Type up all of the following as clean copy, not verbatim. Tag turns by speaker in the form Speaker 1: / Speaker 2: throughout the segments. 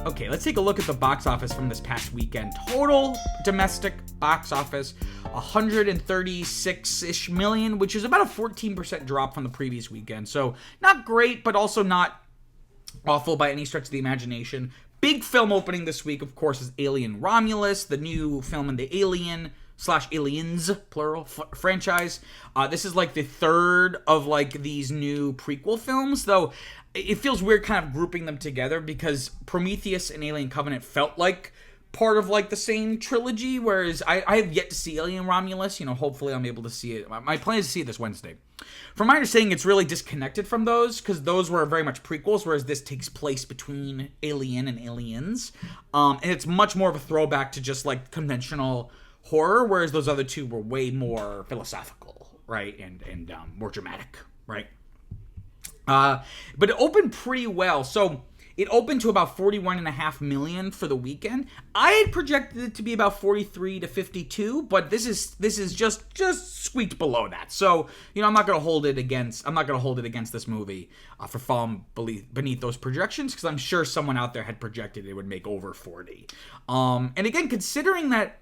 Speaker 1: Okay, let's take a look at the box office from this past weekend. Total domestic box office, 136-ish million, which is about a 14% drop from the previous weekend. So not great, but also not awful by any stretch of the imagination. Big film opening this week, of course, is Alien Romulus, the new film in the Alien/Aliens, plural, franchise. This is like the third of like these new prequel films, though it feels weird kind of grouping them together because Prometheus and Alien Covenant felt like part of like the same trilogy, whereas I have yet to see Alien Romulus. Hopefully I'm able to see it. My plan is to see it this Wednesday. From my understanding, it's really disconnected from those because those were very much prequels, whereas this takes place between Alien and Aliens. And it's much more of a throwback to just like conventional horror, whereas those other two were way more philosophical, right? And more dramatic, right? But it opened pretty well. So it opened to about 41.5 million for the weekend. I had projected it to be about 43 to 52, but this is just squeaked below that. So, I'm not going to hold it against this movie for falling beneath those projections, because I'm sure someone out there had projected it would make over 40. And again, considering that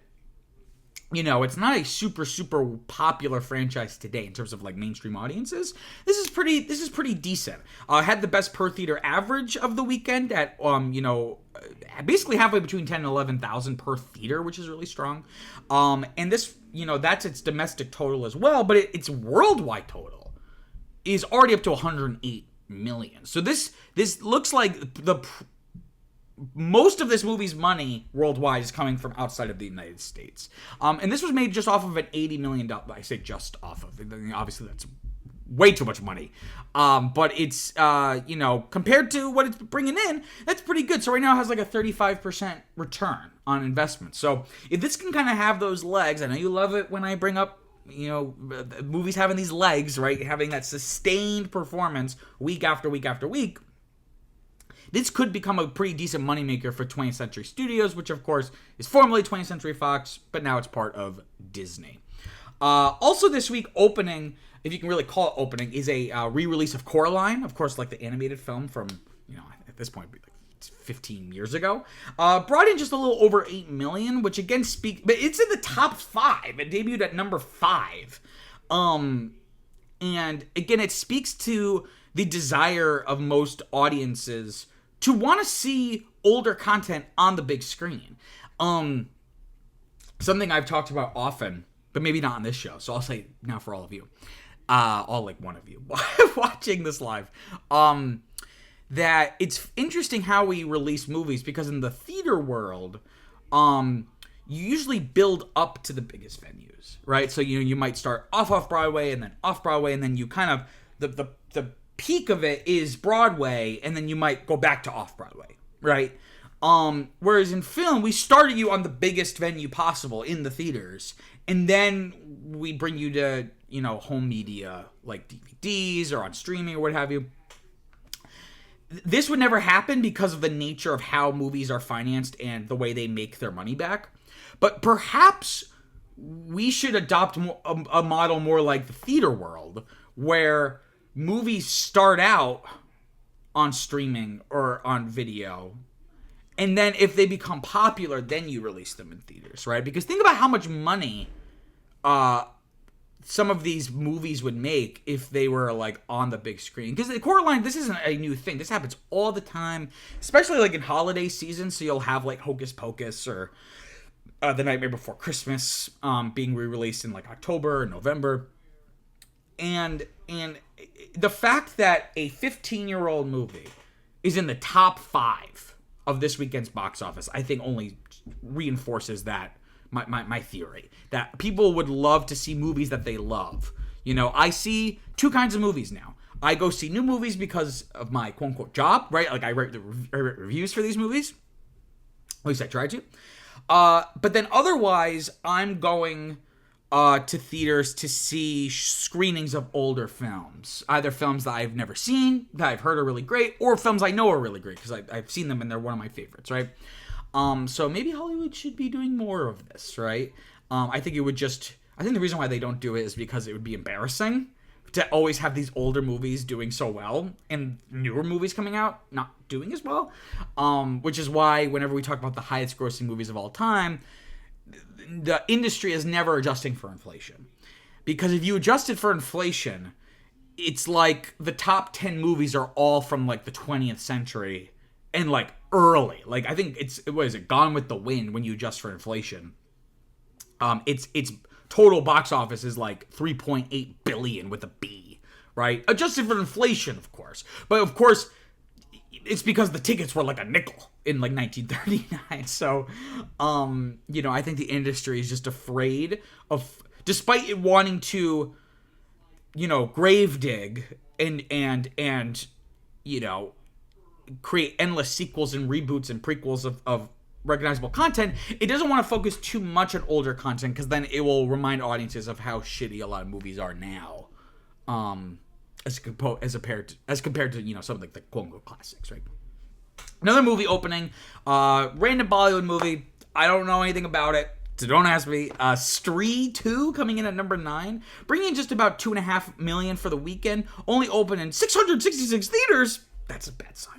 Speaker 1: it's not a super, super popular franchise today in terms of like mainstream audiences. This is pretty decent. Had the best per theater average of the weekend at, basically halfway between 10 and 11,000 per theater, which is really strong. And this, that's its domestic total as well, but its worldwide total is already up to 108 million. So this looks like most of this movie's money worldwide is coming from outside of the United States. And this was made just off of an $80 million... I say just off of. Obviously, that's way too much money. But it's, compared to what it's bringing in, that's pretty good. So right now it has like a 35% return on investment. So if this can kind of have those legs, I know you love it when I bring up movies having these legs, right? Having that sustained performance week after week after week. This could become a pretty decent moneymaker for 20th Century Studios, which, of course, is formerly 20th Century Fox, but now it's part of Disney. Also this week, opening, if you can really call it opening, is a re-release of Coraline, of course, like the animated film from, at this point, like 15 years ago. Brought in just a little over 8 million, which again but it's in the top 5. It debuted at number 5. And again, it speaks to the desire of most audiences to want to see older content on the big screen. Something I've talked about often, but maybe not on this show, so I'll say now for all of you, all like one of you watching this live, that it's interesting how we release movies, because in the theater world, you usually build up to the biggest venues, right? So you might start off Broadway, and then off Broadway, and then you kind of the peak of it is Broadway, and then you might go back to off-Broadway, right? Whereas in film, we started you on the biggest venue possible in the theaters, and then we bring you to, home media, like DVDs or on streaming or what have you. This would never happen because of the nature of how movies are financed and the way they make their money back. But perhaps we should adopt a model more like the theater world, where movies start out on streaming or on video, and then if they become popular, then you release them in theaters, right? Because think about how much money some of these movies would make if they were like on the big screen. Because the Coraline, this isn't a new thing. This happens all the time, especially like in holiday season. So you'll have like Hocus Pocus or The Nightmare Before Christmas being re-released in like October or November. And the fact that a 15-year-old movie is in the top 5 of this weekend's box office, I think only reinforces that my theory, that people would love to see movies that they love. I see 2 kinds of movies now. I go see new movies because of my quote-unquote job, right? Like I write reviews for these movies. At least I try to. But then otherwise, I'm going to theaters to see screenings of older films. Either films that I've never seen, that I've heard are really great, or films I know are really great because I've seen them and they're one of my favorites, right? So maybe Hollywood should be doing more of this, right? I think the reason why they don't do it is because it would be embarrassing to always have these older movies doing so well and newer movies coming out not doing as well. Which is why whenever we talk about the highest grossing movies of all time, the industry is never adjusting for inflation. Because if you adjust it for inflation, it's like the top 10 movies are all from like the 20th century and like early. Like I think what is it, Gone with the Wind, when you adjust for inflation. It's total box office is like 3.8 billion with a B, right? Adjusted for inflation, of course. But of course, it's because the tickets were like a nickel in like 1939. So, I think the industry is just afraid of, despite it wanting to, grave dig and create endless sequels and reboots and prequels of recognizable content, it doesn't want to focus too much on older content, because then it will remind audiences of how shitty a lot of movies are now, as compared to some of like the quote unquote classics, right? Another movie opening, random Bollywood movie. I don't know anything about it, so don't ask me. Stree 2 coming in at number 9, bringing in just about $2.5 million for the weekend. Only open in 666 theaters. That's a bad sign.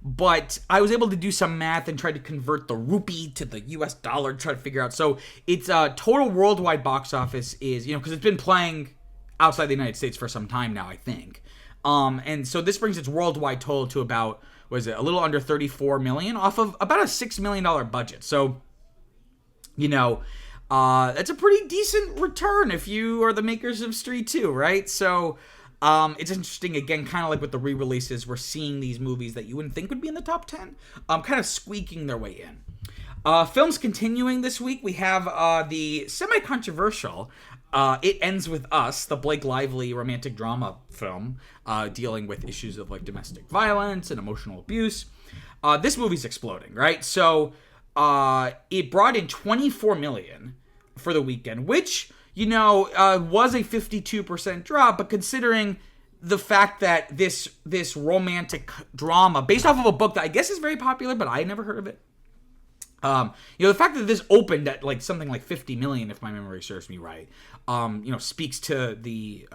Speaker 1: But I was able to do some math and try to convert the rupee to the US dollar to try to figure out. So its total worldwide box office is, because it's been playing outside the United States for some time now, I think. And so this brings its worldwide total to about, a little under 34 million off of about a $6 million budget. So, that's a pretty decent return if you are the makers of Stree 2, right? So, it's interesting, again, kind of like with the re-releases, we're seeing these movies that you wouldn't think would be in the top 10, kind of squeaking their way in. Films continuing this week, we have the semi-controversial It Ends With Us, the Blake Lively romantic drama film, dealing with issues of like domestic violence and emotional abuse. This movie's exploding, right? So it brought in $24 million for the weekend, which was a 52% drop, but considering the fact that this romantic drama, based off of a book that I guess is very popular, but I never heard of it. The fact that this opened at like something like 50 million, if my memory serves me right, speaks to the,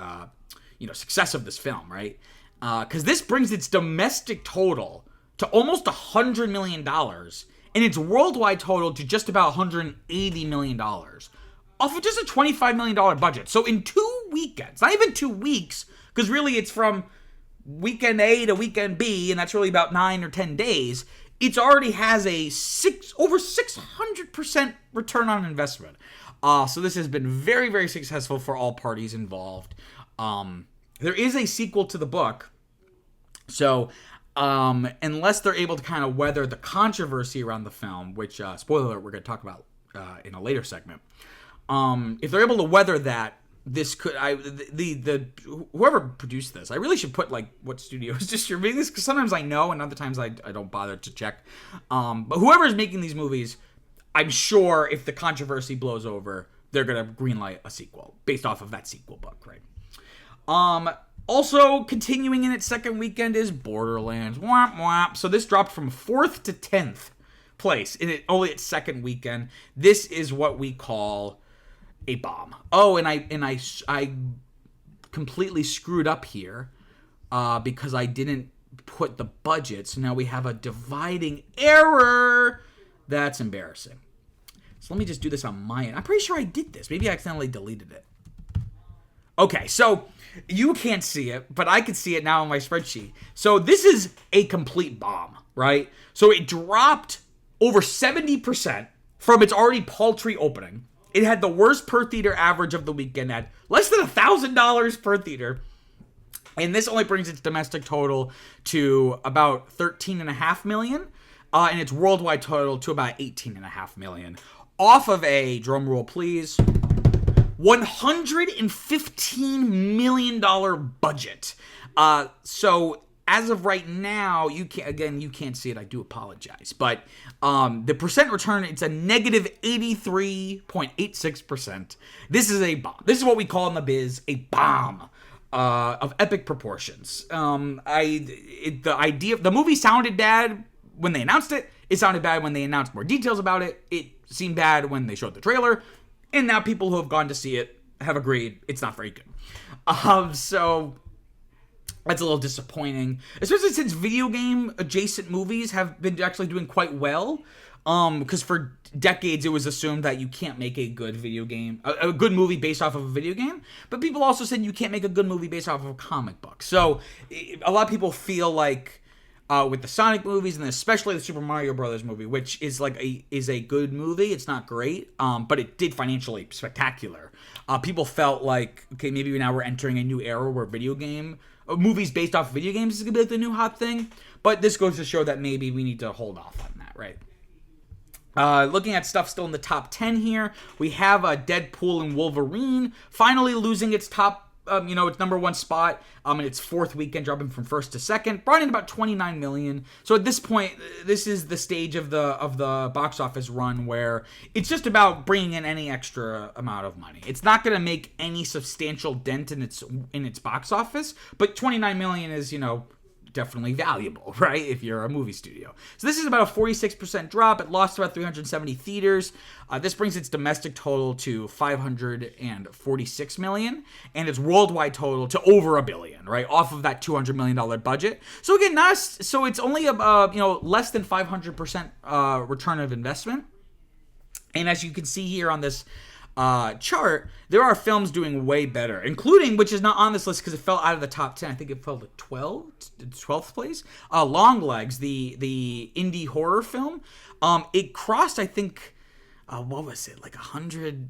Speaker 1: success of this film, right? Because this brings its domestic total to almost $100 million and its worldwide total to just about $180 million. Off of just a $25 million budget. So in 2 weekends, not even 2 weeks, because really it's from weekend A to weekend B, and that's really about 9 or 10 days, it already has a over 600% return on investment. So this has been very, very successful for all parties involved. There is a sequel to the book, so unless they're able to kind of weather the controversy around the film, which, spoiler alert, we're going to talk about in a later segment, if they're able to weather that, this could, whoever produced this, I really should put like what studio is distributing this, because sometimes I know and other times I don't bother to check. But whoever is making these movies, I'm sure if the controversy blows over, they're gonna greenlight a sequel based off of that sequel book, right? Also continuing in its second weekend is Borderlands. Womp womp. So this dropped from 4th to 10th place in only its second weekend. This is what we call a bomb. Oh, and I completely screwed up here because I didn't put the budget. So now we have a dividing error. That's embarrassing. So let me just do this on my end. I'm pretty sure I did this. Maybe I accidentally deleted it. Okay, so you can't see it, but I can see it now on my spreadsheet. So this is a complete bomb, right? So it dropped over 70% from its already paltry opening. It had the worst per theater average of the weekend at less than $1,000 per theater. And this only brings its domestic total to about $13.5 million. And its worldwide total to about $18.5 million. Off of a, drum roll please, $115 million budget. So as of right now, you can't see it. I do apologize. But the percent return, it's a negative 83.86%. This is a bomb. This is what we call in the biz a bomb of epic proportions. The movie sounded bad when they announced it. It sounded bad when they announced more details about it. It seemed bad when they showed the trailer. And now people who have gone to see it have agreed it's not very good. So that's a little disappointing, especially since video game adjacent movies have been actually doing quite well. Because for decades it was assumed that you can't make a good video game, a good movie based off of a video game, but people also said you can't make a good movie based off of a comic book. So a lot of people feel like with the Sonic movies and especially the Super Mario Brothers movie, which is a good movie. It's not great, but it did financially spectacular. People felt like, okay, maybe now we're entering a new era where video game movies based off video games is gonna be like the new hot thing. But this goes to show that maybe we need to hold off on that, right? Looking at stuff still in the top 10 here, we have Deadpool and Wolverine finally losing its top, its number one spot in its fourth weekend, dropping from first to second, brought in about 29 million. So at this point, this is the stage of the box office run where it's just about bringing in any extra amount of money. It's not going to make any substantial dent in its box office, but 29 million is, definitely valuable, right, if you're a movie studio. So this is about a 46% drop. It lost about 370 theaters. This brings its domestic total to 546 million, and its worldwide total to over $1 billion, right, off of that $200 million budget. So again, so it's only less than 500% return of investment. And as you can see here on this chart, there are films doing way better, including, which is not on this list because it fell out of the top 10. I think it fell to 12th place. Longlegs, the indie horror film, it crossed, I think, what was it, like $100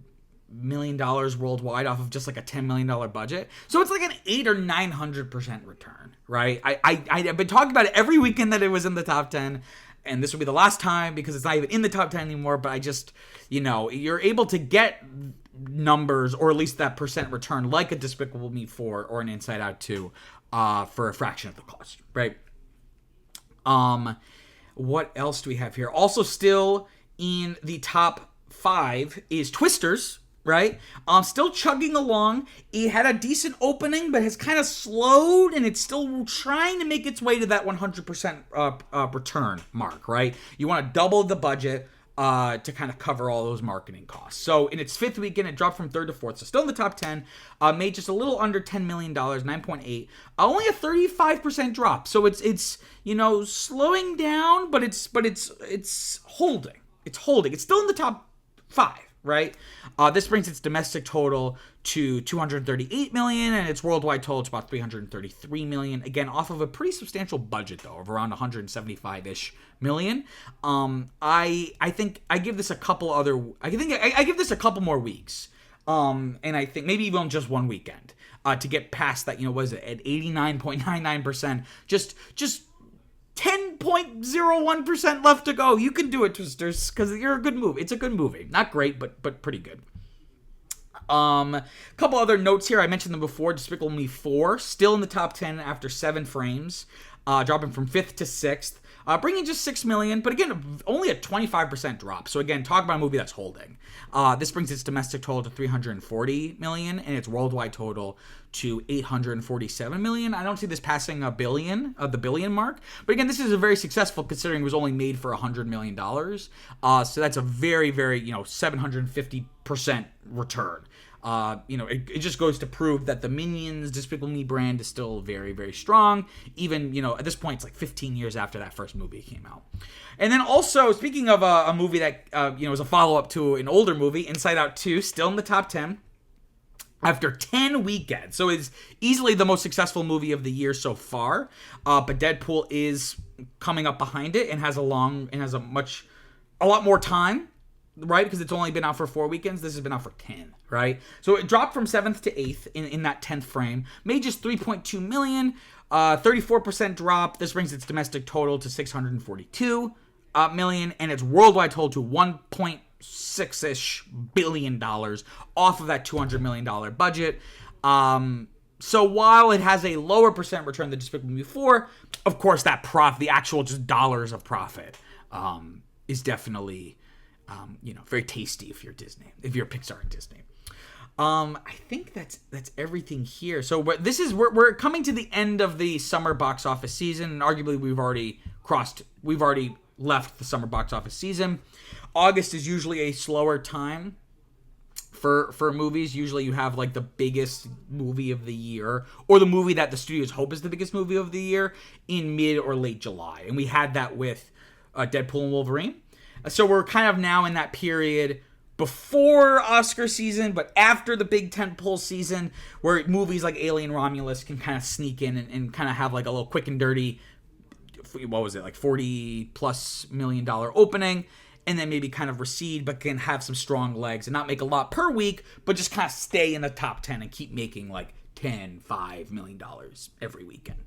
Speaker 1: million worldwide off of just like a $10 million budget. So it's like an 800 or 900% return, right? I've been talking about it every weekend that it was in the top 10. And this will be the last time because it's not even in the top 10 anymore. But I just, you're able to get numbers or at least that percent return like a Despicable Me 4 or an Inside Out 2 for a fraction of the cost, right? What else do we have here? Also still in the top 5 is Twisters, right? Still chugging along. It had a decent opening, but has kind of slowed, and it's still trying to make its way to that 100% return mark, right? You want to double the budget to kind of cover all those marketing costs. So in its fifth weekend, it dropped from third to fourth. So still in the top 10, made just a little under $10 million, 9.8. Only a 35% drop. So it's slowing down, but it's holding. It's holding. It's still in the top 5. Right? This brings its domestic total to 238 million, and its worldwide total to about 333 million. Again, off of a pretty substantial budget, though, of around 175-ish million. I think I give this a couple other. I give this a couple more weeks. And I think maybe even just one weekend to get past that. Was it at 89.99%? Just 10.01% left to go. You can do it, Twisters, because you're a good movie. It's a good movie. Not great, but pretty good. Couple other notes here. I mentioned them before. Despicable Me 4, still in the top 10 after 7 frames, dropping from 5th to 6th. Bringing just 6 million, but again, only a 25% drop. So again, talk about a movie that's holding. This brings its domestic total to 340 million and its worldwide total to 847 million. I don't see this passing the billion mark. But again, this is a very successful considering it was only made for $100 million. So that's a very, very, 750% return. It just goes to prove that the Minions Despicable Me brand is still very, very strong. Even, at this point, it's like 15 years after that first movie came out. And then also, speaking of a movie that, is a follow-up to an older movie, Inside Out 2, still in the top 10 after 10 weekends. So it's easily the most successful movie of the year so far. But Deadpool is coming up behind it and has a lot more time. Right, because it's only been out for 4 weekends. This has been out for 10, right? So it dropped from 7th to 8th in that 10th frame. Made just 3.2 million, 34% drop. This brings its domestic total to 642 million, and its worldwide total to 1.6-ish billion dollars off of that $200 million budget. So while it has a lower percent return than Despicable Me 4, of course that the actual just dollars of profit, is definitely very tasty if you're Disney, if you're Pixar and Disney. I think that's everything here. So we're coming to the end of the summer box office season, and arguably we've already left the summer box office season. August is usually a slower time for movies. Usually you have like the biggest movie of the year, or the movie that the studios hope is the biggest movie of the year, in mid or late July. And we had that with Deadpool and Wolverine. So we're kind of now in that period before Oscar season, but after the big tentpole season, where movies like Alien Romulus can kind of sneak in and kind of have like a little quick and dirty, what was it, like $40+ million opening, and then maybe kind of recede, but can have some strong legs and not make a lot per week, but just kind of stay in the top 10 and keep making like $5 million every weekend.